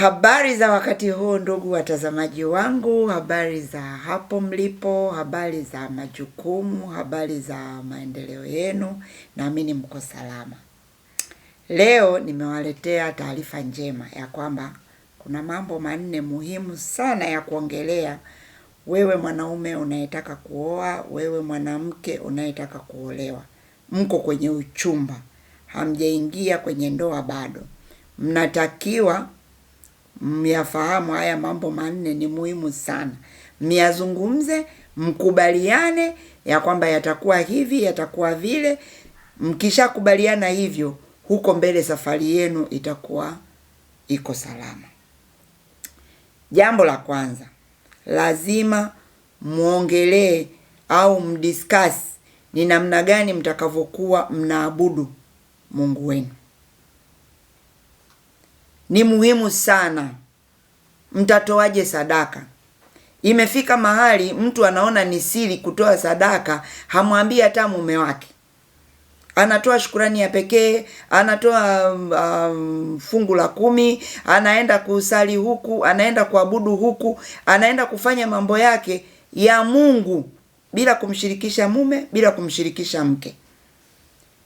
Habari za wakati huu ndugu watazamaji wangu, habari za hapo mlipo, habari za majukumu, habari za maendeleo yenu, naamini mko salama. Leo nimewaletea taarifa njema ya kwamba kuna mambo manne muhimu sana ya kuongelea wewe mwanaume unayetaka kuoa, wewe mwanamke unayetaka kuolewa. Mko kwenye uchumba, hamjaingia kwenye ndoa bado. Mnatakiwa myafahamu haya mambo manne, ni muhimu sana. Myazungumze, mkubaliane ya kwamba yatakuwa hivi, yatakuwa vile. Mkishakubaliana hivyo, huko mbele safari yenu itakuwa iko salama. Jambo la kwanza, lazima muongelee au mdiscuss ni namna gani mtakavyokuwa mnaabudu Mungu wenu. Ni muhimu sana. Mtatoaje sadaka? Imefika mahali mtu anaona ni siri kutoa sadaka, hamwambii hata mume wake. Anatoa shukrani ya pekee, anatoa fungu la 10, anaenda kusali huku, anaenda kuabudu huku, anaenda kufanya mambo yake ya Mungu bila kumshirikisha mume, bila kumshirikisha mke.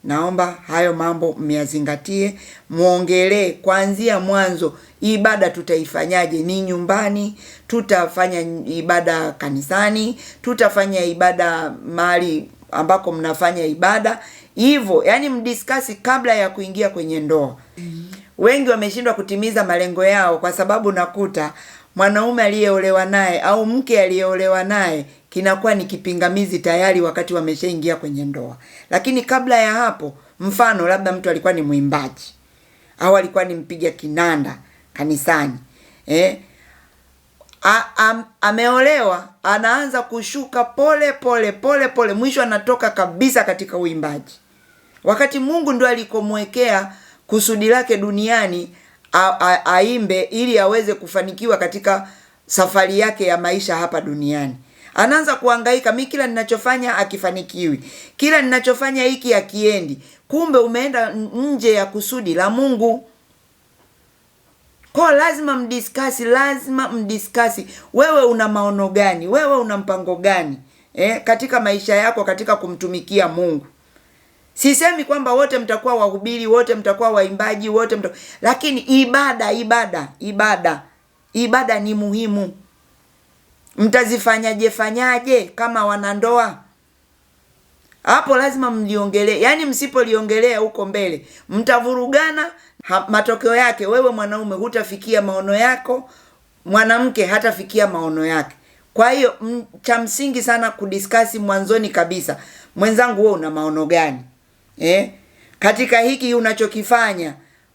Naomba hayo mambo myazingatie, muongelee kuanzia mwanzo. Ibada tutaifanyaje? Ni nyumbani, tutafanya ibada kanisani, tutafanya ibada mahali ambako mnafanya ibada. Hivyo, yani mdiskasi kabla ya kuingia kwenye ndoa. Wengi wameshindwa kutimiza malengo yao kwa sababu nakuta mwanaume aliyeolewa naye au mke aliyeolewa naye kinakuwa ni kipingamizi tayari wakati wameshaingia kwenye ndoa. Lakini kabla ya hapo, mfano labda mtu alikuwa ni mwimbaji au alikuwa ni mpiga kinanda kanisani. Ameolewa, anaanza kushuka pole pole, mwisho anatoka kabisa katika uimbaji. Wakati Mungu ndo alikomwekea kusudi lake duniani aimbe ili aweze kufanikiwa katika safari yake ya maisha hapa duniani. Anaanza kuhangaika, mimi kila ninachofanya akifanikiwi, kila ninachofanya hiki akiendi. Kumbe umeenda nje ya kusudi la Mungu. Kwa lazima mdiskasi, wewe una maono gani? Wewe una mpango gani katika maisha yako, katika kumtumikia Mungu? Sisemi kwamba wote mtakuwa wahubiri, wote mtakuwa waimbaji, lakini ibada ni muhimu. Mtazifanyaje kama wanandoa? Hapo lazima mliongelee. Yaani msipoliongelea huko mbele, mtavurugana. Matokeo yake wewe mwanaume hutafikia maono yako, mwanamke hatafikia maono yake. Kwa hiyo cha msingi sana kudiskasi mwanzoni kabisa. Mwenzangu, wewe una maono gani? Katika hiki unachokifanya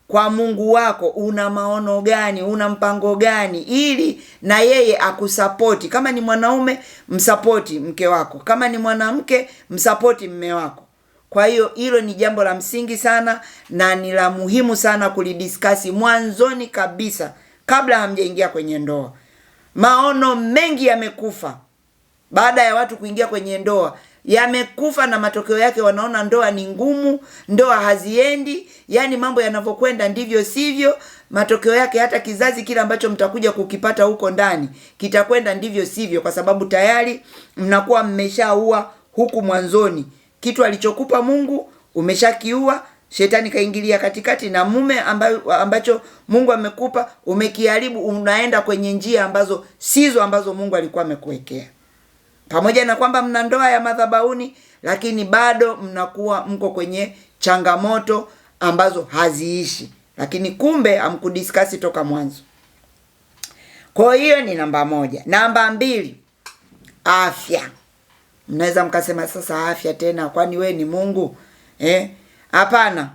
kwa Mungu wako una maono gani? Una mpango gani? Ili na yeye akusapoti. Kama ni mwanaume, msapoti mke wako. Kama ni mwanamke, msapoti mme wako. Kwa hiyo hilo ni jambo la msingi sana na ni la muhimu sana kulidiskasi mwanzoni kabisa kabla hamjaingia kwenye ndoa. Maono mengi yamekufa baada ya watu kuingia kwenye ndoa. Yamekufa na matokeo yake wanaona ndoa ni ngumu, ndoa haziendi, yani mambo yanavyokwenda ndivyo sivyo. Matokeo yake hata kizazi kile ambacho mtakuja kukipata huko ndani kitakwenda ndivyo sivyo, kwa sababu tayari mnakuwa mmeshaua huku mwanzoni. Kitu alichokupa Mungu umeshakiua, shetani kaingilia katikati, na mume ambacho Mungu amekupa umekiharibu. Unaenda kwenye njia ambazo sizo ambazo Mungu alikuwa amekuwekea. Pamoja na kwamba mna ndoa ya madhabahuni, lakini bado mnakuwa mko kwenye changamoto ambazo haziishi. Lakini kumbe hamkudiskasi toka mwanzo. Kwa hiyo ni namba 1. Namba 2, afya. Mnaweza mkasema sasa afya tena, kwani we ni Mungu? Hapana.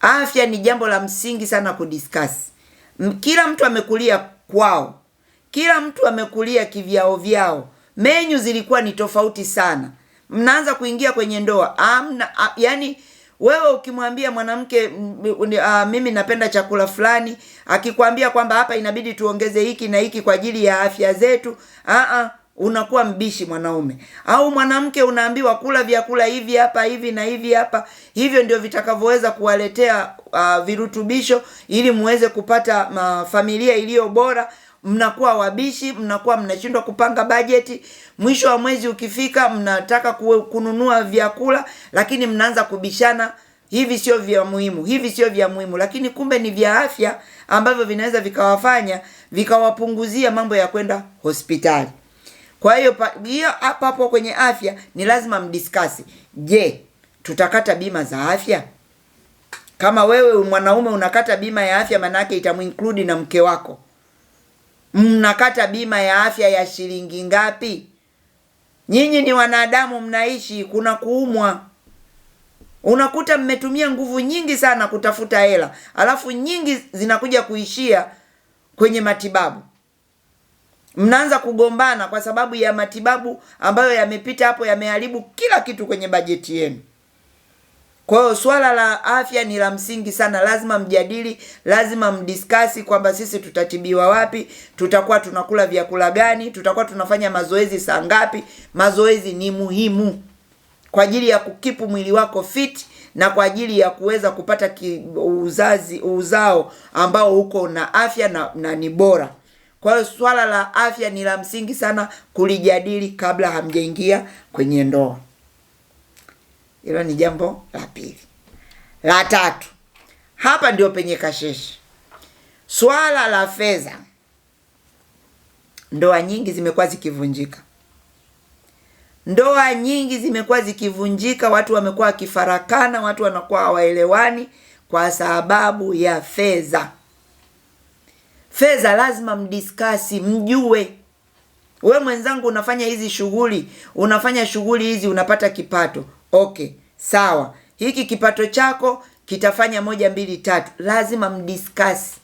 Afya ni jambo la msingi sana kudiskasi. Kila mtu amekulia kwao. Kila mtu amekulia kivyao. Menyu zilikuwa ni tofauti sana. Mnaanza kuingia kwenye ndoa. Yani wewe ukimwambia mwanamke mimi napenda chakula fulani, akikwambia kwamba hapa inabidi tuongeze hiki na hiki kwa ajili ya afya zetu, unakuwa mbishi mwanaume. Au mwanamke unaambiwa kula vyakula hivi hapa, hivi na hivi hapa, hivyo ndio vitakavyoweza kuwaletea virutubisho ili muweze kupata familia iliyo bora. Mnakuwa wabishi, mnakuwa mnashindwa kupanga bajeti. Mwisho wa mwezi ukifika, mnataka kununua vyakula, lakini mnaanza kubishana, hivi sio vya muhimu, hivi sio vya muhimu, lakini kumbe ni vya afya ambavyo vinaweza vikawapunguzia mambo ya kwenda hospitali. Kwa hiyo hapo kwenye afya ni lazima mdiskasi. Je, tutakata bima za afya? Kama wewe mwanaume unakata bima ya afya, maana yake itamuinclude na mke wako. Mnakata bima ya afya ya shilingi ngapi? Nyinyi ni wanadamu, mnaishi, kuna kuumwa. Unakuta mmetumia nguvu nyingi sana kutafuta hela, alafu nyingi zinakuja kuishia kwenye matibabu. Mnaanza kugombana kwa sababu ya matibabu ambayo yamepita hapo, yameharibu kila kitu kwenye bajeti yenu. Kwa hiyo swala la afya ni la msingi sana, lazima mjadili, lazima mdiskasi kwamba sisi tutatibiwa wapi, tutakuwa tunakula vyakula gani, tutakuwa tunafanya mazoezi saa ngapi. Mazoezi ni muhimu kwa ajili ya kukipu mwili wako fit na kwa ajili ya kuweza kupata uzao ambao uko na afya na ni bora. Kwa hiyo swala la afya ni la msingi sana kulijadili kabla hamjaingia kwenye ndoa. Hilo ni jambo la pili. La tatu, hapa ndio penye kasheshe. Swala la fedha. Ndoa nyingi zimekuwa zikivunjika. Ndoa nyingi zimekuwa zikivunjika, watu wamekuwa wakifarakana, watu wanakuwa hawaelewani kwa sababu ya fedha. Fedha lazima mdiskasi, mjue. Wewe mwenzangu unafanya hizi shughuli, unafanya shughuli hizi, unapata kipato. Okay, sawa. Hiki kipato chako kitafanya 1, 2, 3. Lazima mdiskasi.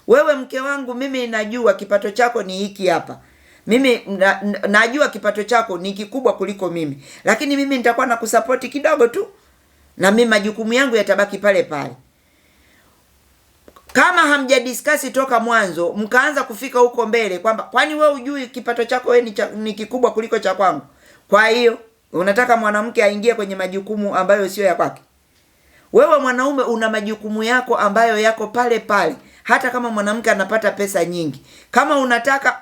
Wewe mke wangu, mimi najua kipato chako ni hiki hapa. Mimi najua kipato chako ni kikubwa kuliko mimi, lakini mimi nitakuwa na kusapoti kidogo tu, na mimi majukumu yangu yatabaki pale pale. Kama hamjadiskasi toka mwanzo, mkaanza kufika huko mbele kwamba kwani wewe hujui kipato chako wewe ni kikubwa kuliko cha kwangu, kwa hiyo unataka mwanamke aingie kwenye majukumu ambayo sio ya kwake. Wewe mwanaume una majukumu yako ambayo yako pale pale, hata kama mwanamke anapata pesa nyingi. Kama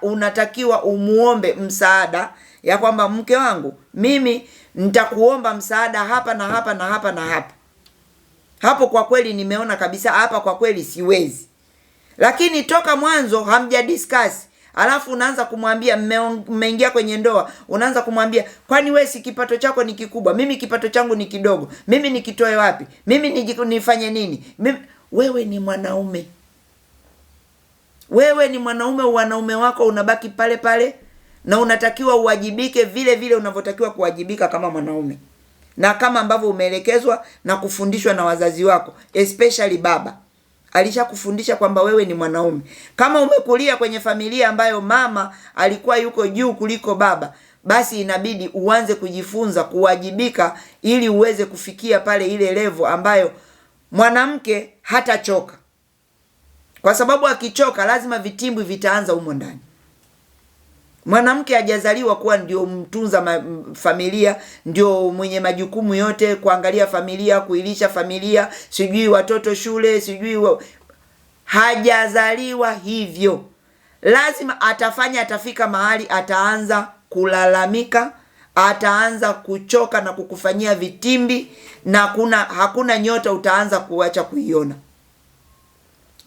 unatakiwa umuombe msaada ya kwamba mke wangu, mimi nitakuomba msaada hapa na hapa na hapa na hapa. Hapo kwa kweli nimeona kabisa hapa kwa kweli siwezi. Lakini toka mwanzo hamjadiscuss, alafu unaanza kumwambia, mmeingia kwenye ndoa, unaanza kumwambia kwani wewe si kipato chako ni kikubwa, mimi kipato changu ni kidogo, mimi nikitoe wapi, mimi nifanye nini? Wewe ni mwanaume. Wewe ni mwanaume, wanaume wako unabaki pale pale, na unatakiwa uwajibike vile vile unavyotakiwa kuwajibika kama mwanaume, na kama ambavyo umeelekezwa na kufundishwa na wazazi wako, especially baba alishakufundisha kwamba wewe ni mwanaume. Kama umekulia kwenye familia ambayo mama alikuwa yuko juu kuliko baba, basi inabidi uanze kujifunza kuwajibika ili uweze kufikia pale ile level ambayo mwanamke hatachoka. Kwa sababu akichoka lazima vitimbwi vitaanza humo ndani. Mwanamke hajazaliwa kuwa ndio mtunza familia, ndio mwenye majukumu yote, kuangalia familia, kuilisha familia, sijui watoto shule, sijui hajazaliwa hivyo. Lazima atafika mahali ataanza kulalamika, ataanza kuchoka na kukufanyia vitimbi, na hakuna nyota utaanza kuacha kuiona.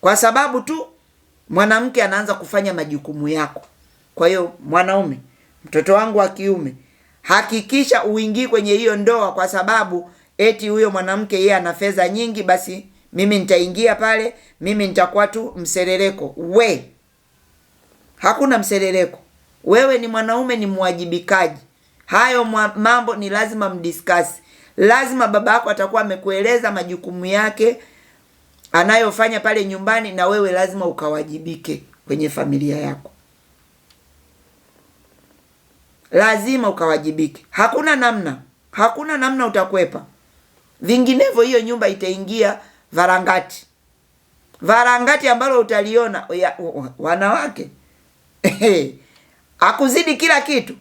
Kwa sababu tu mwanamke anaanza kufanya majukumu yako. Kwa hiyo mwanaume, mtoto wangu wa kiume, hakikisha uingii kwenye hiyo ndoa kwa sababu eti huyo mwanamke yeye ana fedha nyingi, basi mimi nitaingia pale, mimi nitakuwa tu mserereko. Hakuna mserereko. Wewe ni mwanaume, ni mwajibikaji. Hayo mambo ni lazima mdiscuss. Lazima baba yako atakuwa amekueleza majukumu yake anayofanya pale nyumbani, na wewe lazima ukawajibike kwenye familia yako. Lazima ukawajibike. Hakuna namna utakwepa. Vinginevyo hiyo nyumba itaingia varangati. Varangati ambalo utaliona wanawake. Akuzidi kila kitu.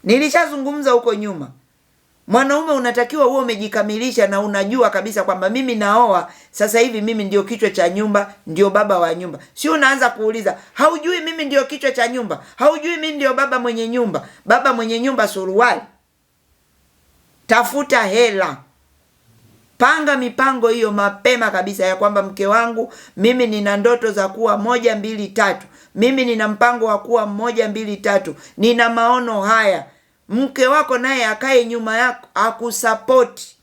Nilishazungumza huko nyuma. Mwanaume unatakiwa uwe umejikamilisha na unajua kabisa kwamba mimi naoa sasa hivi, mimi ndio kichwa cha nyumba, ndio baba wa nyumba. Sio unaanza kuuliza, haujui mimi ndio kichwa cha nyumba, haujui mimi ndio baba mwenye nyumba. Baba mwenye nyumba suruali. Tafuta hela. Panga mipango hiyo mapema kabisa ya kwamba mke wangu, mimi nina ndoto za kuwa 1 2 3. Mimi nina mpango wa kuwa 1 2 3. Nina maono haya. Mke wako naye akae nyuma yako, akusapoti,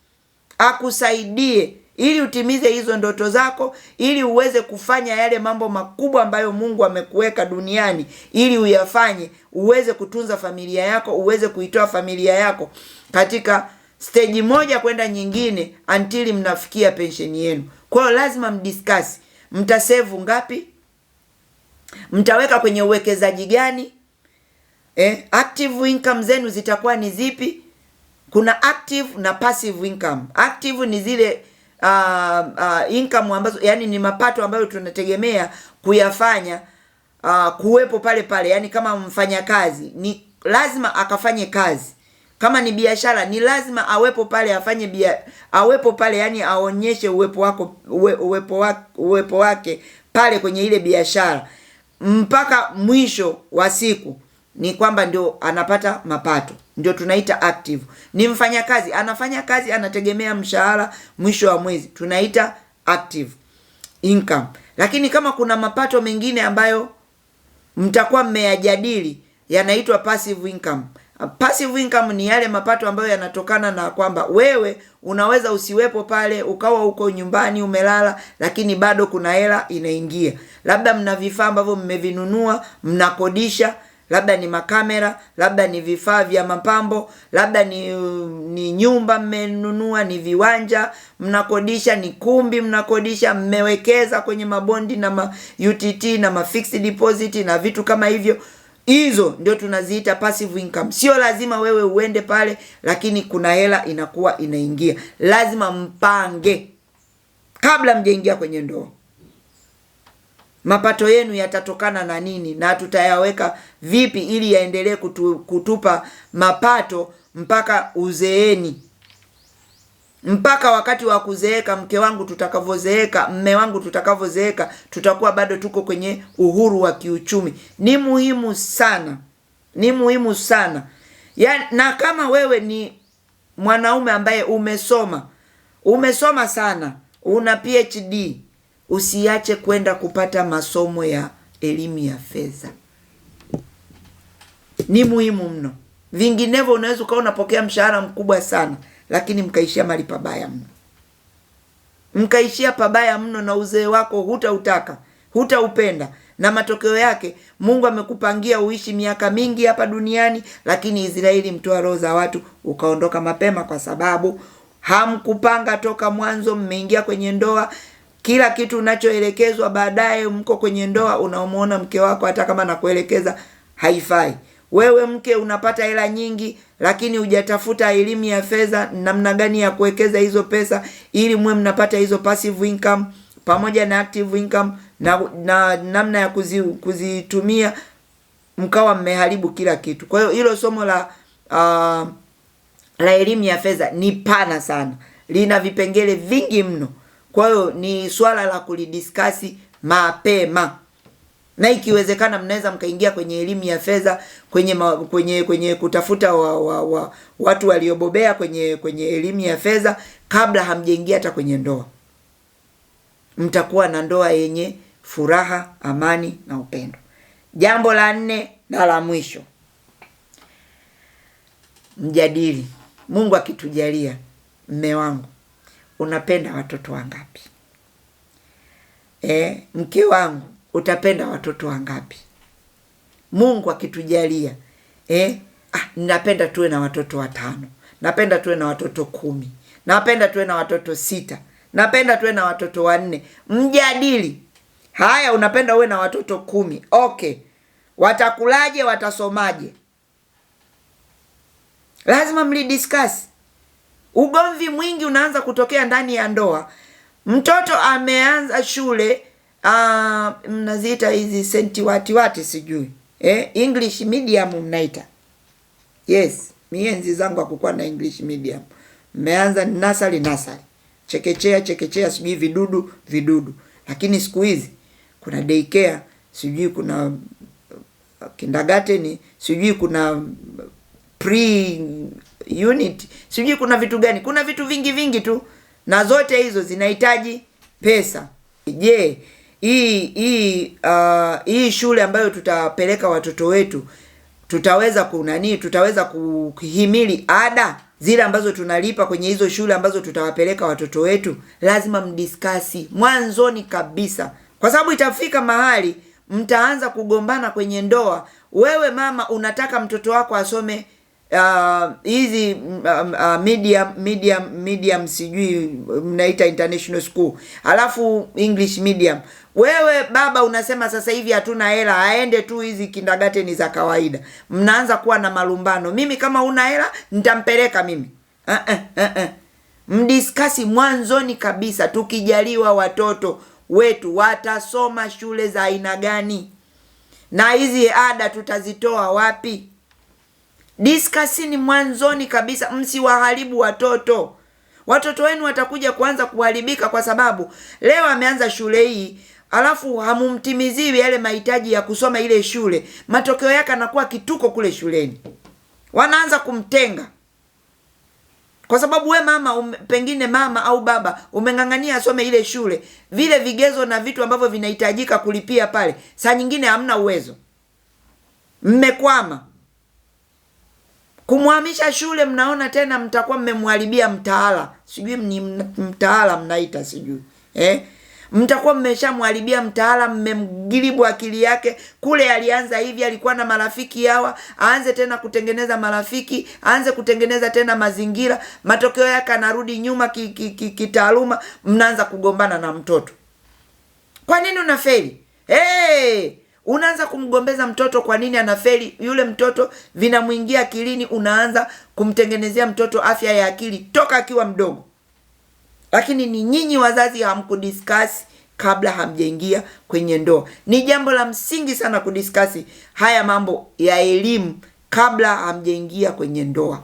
akusaidie ili utimize hizo ndoto zako, ili uweze kufanya yale mambo makubwa ambayo Mungu amekuweka duniani ili uyafanye, uweze kutunza familia yako, uweze kuitoa familia yako katika stage moja kwenda nyingine until mnafikia pension yenu. Kwa hiyo lazima mdiscuss, mtasave ngapi? Mtaweka kwenye uwekezaji gani? Active income zenu zitakuwa ni zipi? Kuna active na passive income. Active ni zile income ambazo, yani ni mapato ambayo tunategemea kuyafanya kuwepo pale pale. Yani kama mfanyakazi ni lazima akafanye kazi. Kama ni biashara ni lazima awepo pale afanye awepo pale, yani aonyeshe uwepo wake pale kwenye ile biashara mpaka mwisho wa siku, ni kwamba ndio anapata mapato, ndio tunaita active. Ni mfanyakazi anafanya kazi, anategemea mshahara mwisho wa mwezi, tunaita active income. Lakini kama kuna mapato mengine ambayo mtakuwa mmeyajadili, yanaitwa passive income. Passive income ni yale mapato ambayo yanatokana na kwamba wewe unaweza usiwepo pale, ukawa uko nyumbani umelala, lakini bado kuna hela inaingia. Labda mna vifaa ambavyo mmevinunua, mnakodisha, labda ni makamera, labda ni vifaa vya mapambo, labda ni nyumba mmenunua, ni viwanja mnakodisha, ni kumbi mnakodisha, mmewekeza kwenye mabondi na UTT na fixed deposit na vitu kama hivyo. Hizo ndio tunaziita passive income. Sio lazima wewe uende pale, lakini kuna hela inakuwa inaingia. Lazima mpange kabla mjaingia kwenye ndoa. Mapato yenu yatatokana na nini na tutayaweka vipi ili yaendelee kutupa mapato mpaka uzeeni, mpaka wakati wa kuzeeka. Mke wangu tutakavozeeka, mme wangu tutakavozeeka, tutakuwa bado tuko kwenye uhuru wa kiuchumi. Ni muhimu sana, ni muhimu sana. Na kama wewe ni mwanaume ambaye umesoma sana, una PhD, usiache kwenda kupata masomo ya elimu ya fedha. Ni muhimu mno. Vinginevyo unaweza ukawa unapokea mshahara mkubwa sana, lakini mkaishia mali pabaya mno. Mkaishia pabaya mno na uzee wako hutaupenda. Na matokeo yake Mungu amekupangia uishi miaka mingi hapa duniani, lakini Israeli mtoa roho za watu ukaondoka mapema kwa sababu hamkupanga toka mwanzo. Mmeingia kwenye ndoa, kila kitu unachoelekezwa baadaye mko kwenye ndoa, unamuona mke wako hata kama nakuelekeza haifai. Wewe mke unapata hela nyingi, lakini hujatafuta elimu ya fedha, namna gani ya kuwekeza hizo pesa ili mwe mnapata hizo passive income pamoja na active income na namna ya kuzitumia, mkawa mmeharibu kila kitu. Kwa hiyo hilo somo la elimu ya fedha ni pana sana, lina vipengele vingi mno. Kwa hiyo ni swala la kulidiskasi mapema. Na ikiwezekana mnaweza mkaingia kwenye elimu ya fedha kwenye kutafuta watu waliobobea kwenye elimu ya fedha kabla hamjaingia hata kwenye ndoa. Mtakuwa na ndoa yenye furaha, amani na upendo. Jambo la 4 na la mwisho, mjadili. Mungu akitujalia, mme wangu unapenda watoto wangapi? Mke wangu utapenda watoto wangapi? Mungu akitujalia, napenda tuwe na watoto 5, napenda tuwe na watoto 10, napenda tuwe na watoto 6, napenda tuwe na watoto 4. Mjadili. Haya, unapenda uwe na watoto 10. Okay. Watakulaje, watasomaje? Lazima mlidiscuss. Ugomvi mwingi unaanza kutokea ndani ya ndoa. Mtoto ameanza shule, mnaziita hizi senti wati sijui. English medium mnaita. Yes, mimi enzi zangu hakukuwa na English medium. Mmeanza nursery, chekechea, sijui vidudu. Lakini siku hizi kuna daycare, sijui kuna kindergarten, sijui kuna pre unit, sijui kuna vitu gani. Kuna vitu vingi tu, na zote hizo zinahitaji pesa. Je, hii shule ambayo tutapeleka watoto wetu tutaweza kuhimili ada zile ambazo tunalipa kwenye hizo shule ambazo tutawapeleka watoto wetu? Lazima mdiskasi mwanzoni kabisa, kwa sababu itafika mahali mtaanza kugombana kwenye ndoa. Wewe mama unataka mtoto wako asome hizi medium sijui mnaita international school, alafu English medium. Wewe baba unasema sasa hivi hatuna hela, aende tu hizi kindergarten za kawaida. Mnaanza kuwa na malumbano. Mimi kama una hela nitampeleka mimi. Mdiskasi mwanzoni kabisa, tukijaliwa watoto wetu watasoma shule za aina gani na hizi ada tutazitoa wapi. Diskasini mwanzoni kabisa, msiwaharibu watoto. Watoto wenu watakuja kuanza kuharibika kwa sababu leo ameanza shule hii, alafu hamumtimiziwi yale mahitaji ya kusoma ile shule. Matokeo yake anakuwa kituko kule shuleni. Wanaanza kumtenga. Kwa sababu we mama pengine mama au baba umeng'ang'ania asome ile shule, vile vigezo na vitu ambavyo vinahitajika kulipia pale, saa nyingine hamna uwezo. Mmekwama. Kumhamisha shule, mnaona tena mtakuwa mmemharibia mtaala. Sijui ni mtaala mnaita sijui. Mtakuwa mmeshamharibia mtaala, mmemgilibu akili yake. Kule alianza hivi, alikuwa na marafiki hawa, aanze tena kutengeneza marafiki, aanze kutengeneza tena mazingira. Matokeo yake anarudi nyuma kitaaluma, mnaanza kugombana na mtoto. Kwa nini unafeli? Unaanza kumgombeza mtoto kwa nini anafeli. Yule mtoto vinamuingia akilini, unaanza kumtengenezea mtoto afya ya akili toka akiwa mdogo. Lakini ni nyinyi wazazi hamkudiscuss kabla hamjaingia kwenye ndoa. Ni jambo la msingi sana kudiscuss haya mambo ya elimu kabla hamjaingia kwenye ndoa.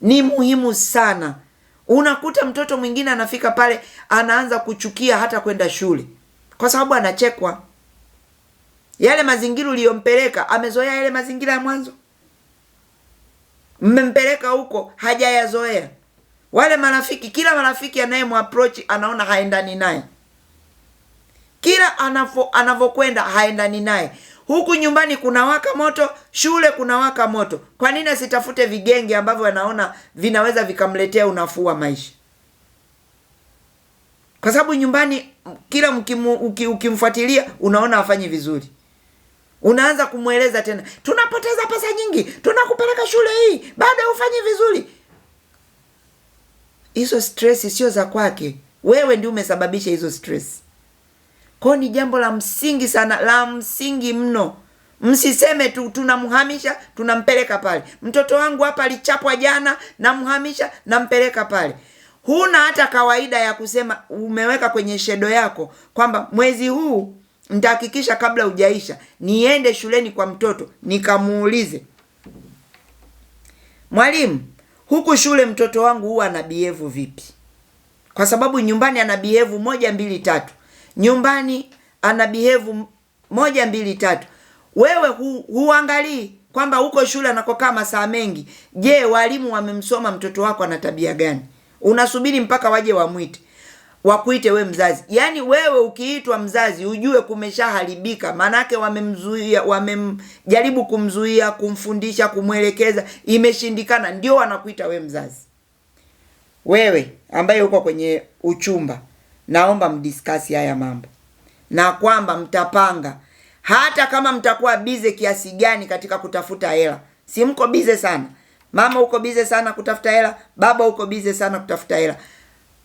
Ni muhimu sana. Unakuta mtoto mwingine anafika pale anaanza kuchukia hata kwenda shule kwa sababu anachekwa. Yale mazingira uliyompeleka, amezoea yale mazingira ya mwanzo. Mmempeleka huko hajayazoea. Wale marafiki, kila marafiki anayemapproach anaona haendani naye. Kila anavokwenda haendani naye. Huku nyumbani kuna waka moto, shule kuna waka moto. Kwa nini asitafute vigenge ambavyo anaona vinaweza vikamletea unafuu wa maisha? Kwa sababu nyumbani kila ukimfuatilia unaona hafanyi vizuri. Unaanza kumweleza tena, tunapoteza pesa nyingi, tunakupeleka shule hii, bado hufanyi vizuri. Hizo stress sio za kwake. Wewe ndio umesababisha hizo stress. Kwa ni jambo la msingi sana, la msingi mno. Msiseme tu tunamhamisha, tunampeleka pale. Mtoto wangu hapa alichapwa jana, namhamisha, nampeleka pale. Huna hata kawaida ya kusema umeweka kwenye shedo yako kwamba mwezi huu nitahakikisha kabla hujaisha niende shuleni kwa mtoto nikamuulize, mwalimu, huku shule mtoto wangu huwa ana behave vipi? Kwa sababu nyumbani ana behave 1 2 3. Nyumbani ana behave 1 2 3. Wewe huangalii kwamba huko shule anakokaa masaa mengi, je, walimu wamemsoma mtoto wako ana tabia gani? Unasubiri mpaka waje wakuite we mzazi. Yaani wewe ukiitwa mzazi ujue kumeshaharibika. Manake wamemzuia, wamemjaribu kumzuia, kumfundisha, kumwelekeza, imeshindikana, ndio wanakuita we mzazi. Wewe ambaye uko kwenye uchumba, naomba mdiscuss haya mambo. Na kwamba mtapanga hata kama mtakuwa bize kiasi gani katika kutafuta hela. Si mko bize sana. Mama uko bize sana kutafuta hela, baba uko bize sana kutafuta hela.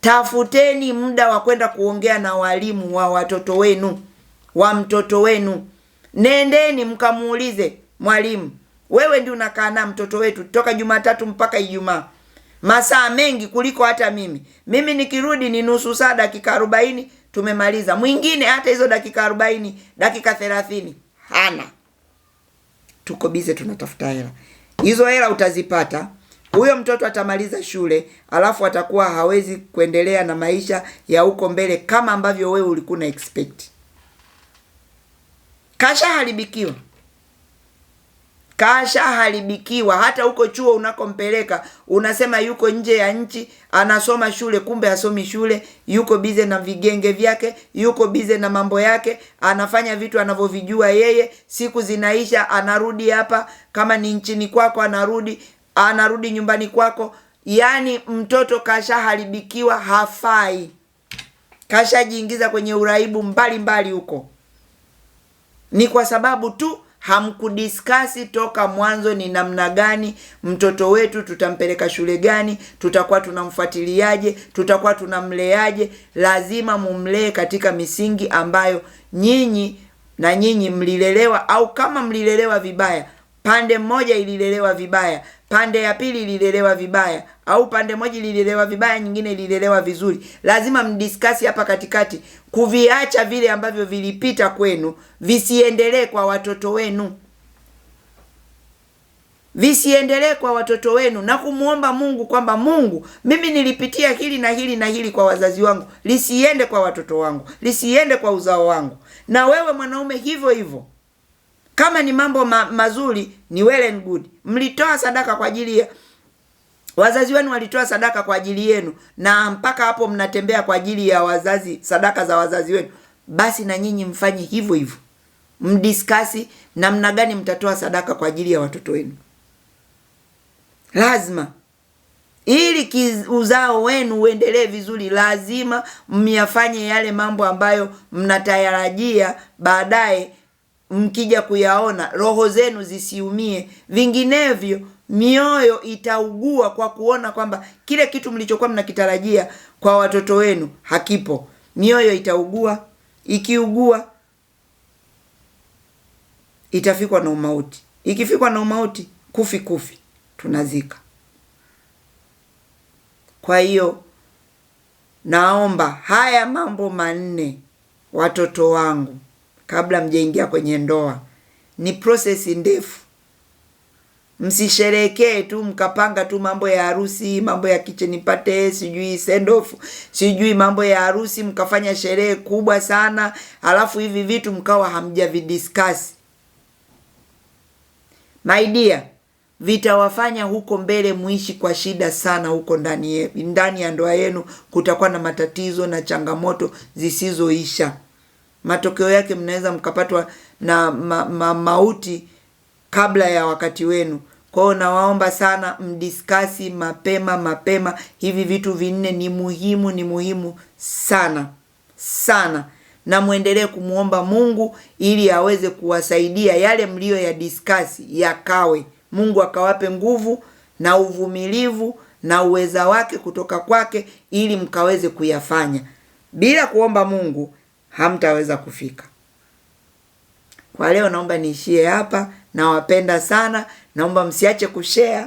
Tafuteni muda wa kwenda kuongea na walimu wa watoto wenu, wa mtoto wenu. Nendeni mkamuulize, mwalimu, wewe ndio unakaa na mtoto wetu toka Jumatatu mpaka Ijumaa. Masaa mengi kuliko hata mimi. Mimi nikirudi ni nusu saa, dakika 40 tumemaliza. Mwingine hata hizo dakika 40, dakika 30 hana. tuko bize tunatafuta hela. Hizo hela utazipata, huyo mtoto atamaliza shule, alafu atakuwa hawezi kuendelea na maisha ya huko mbele kama ambavyo wewe ulikuwa na expect. Kashaharibikiwa. Kashaharibikiwa. Hata huko chuo unakompeleka unasema yuko nje ya nchi, anasoma shule, kumbe hasomi shule, yuko bize na vigenge vyake, yuko bize na mambo yake, anafanya vitu anavyovijua yeye. Siku zinaisha, anarudi hapa, kama ni nchini kwako anarudi nyumbani kwako. Yani mtoto kashaharibikiwa, hafai. Kashajiingiza kwenye uraibu mbali huko. Ni kwa sababu tu hamkudiskasi toka mwanzo ni namna gani mtoto wetu tutampeleka shule gani, tutakuwa tunamfuatiliaje, tutakuwa tunamleaje. Lazima mumlee katika misingi ambayo nyinyi mlilelewa, au kama mlilelewa vibaya, pande moja ililelewa vibaya, pande ya pili ililelewa vibaya, au pande moja ililelewa vibaya, nyingine ililelewa vizuri. Lazima mdiskasi hapa katikati, kuviacha vile ambavyo vilipita kwenu visiendelee kwa watoto wenu. Visiendelee kwa watoto wenu, na kumuomba Mungu kwamba Mungu, mimi nilipitia hili na hili na hili kwa wazazi wangu, lisiende kwa watoto wangu, lisiende kwa uzao wangu. Na wewe mwanaume hivyo hivyo. Kama ni mambo mazuri ni well and good. Mlitoa sadaka kwa ajili ya wazazi wenu, walitoa sadaka kwa ajili yenu, na mpaka hapo mnatembea kwa ajili ya wazazi, sadaka za wazazi wenu. Basi na nyinyi mfanye hivyo hivyo. Mdiskasi namna gani mtatoa sadaka kwa ajili ya watoto wenu. Lazima, ili uzao wenu uendelee vizuri, lazima myafanye yale mambo ambayo mnatarajia baadaye mkija kuyaona roho zenu zisiumie. Vinginevyo mioyo itaugua kwa kuona kwamba kile kitu mlichokuwa mnakitarajia kwa watoto wenu hakipo. Mioyo itaugua. Ikiugua itafikwa na umauti. Ikifikwa na umauti, kufi tunazika. Kwa hiyo naomba haya mambo manne, watoto wangu, kabla mjaingia kwenye ndoa, ni process ndefu. Msisherekee tu mkapanga tu mambo ya harusi, mambo ya kitchen party, sijui send off, sijui mambo ya harusi, mkafanya sherehe kubwa sana, alafu hivi vitu mkawa hamjavidiscuss. My dear, vitawafanya huko mbele muishi kwa shida sana huko ndani ya ndoa yenu. Kutakuwa na matatizo na changamoto zisizoisha. Matokeo yake mnaweza mkapatwa na mauti kabla ya wakati wenu. Kwa hiyo nawaomba sana mdiskasi mapema. Hivi vitu vinne ni muhimu sana. Na muendelee kumuomba Mungu ili aweze kuwasaidia yale mlio ya diskasi yakawe. Mungu akawape nguvu na uvumilivu na uweza wake kutoka kwake, ili mkaweze kuyafanya. Bila kuomba Mungu hamtaweza kufika. Kwa leo naomba niishie hapa. Nawapenda sana. Naomba msiache kushare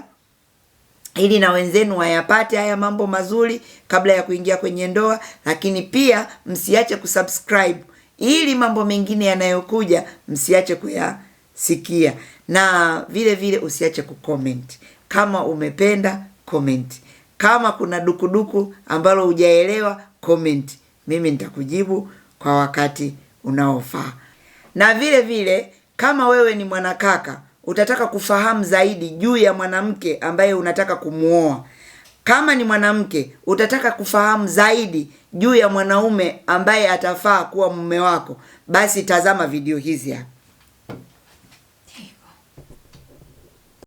ili na wenzenu wayapate haya mambo mazuri kabla ya kuingia kwenye ndoa. Lakini pia msiache kusubscribe ili mambo mengine yanayokuja msiache kuyasikia. Na vile usiache kucomment. Kama umependa, comment. Kama kuna dukuduku ambalo hujaelewa, comment. Mimi nitakujibu kwa wakati unaofaa. Na vile kama wewe ni mwanakaka, utataka kufahamu zaidi juu ya mwanamke ambaye unataka kumuoa. Kama ni mwanamke, utataka kufahamu zaidi juu ya mwanaume ambaye atafaa kuwa mume wako, basi tazama video hizi hapa.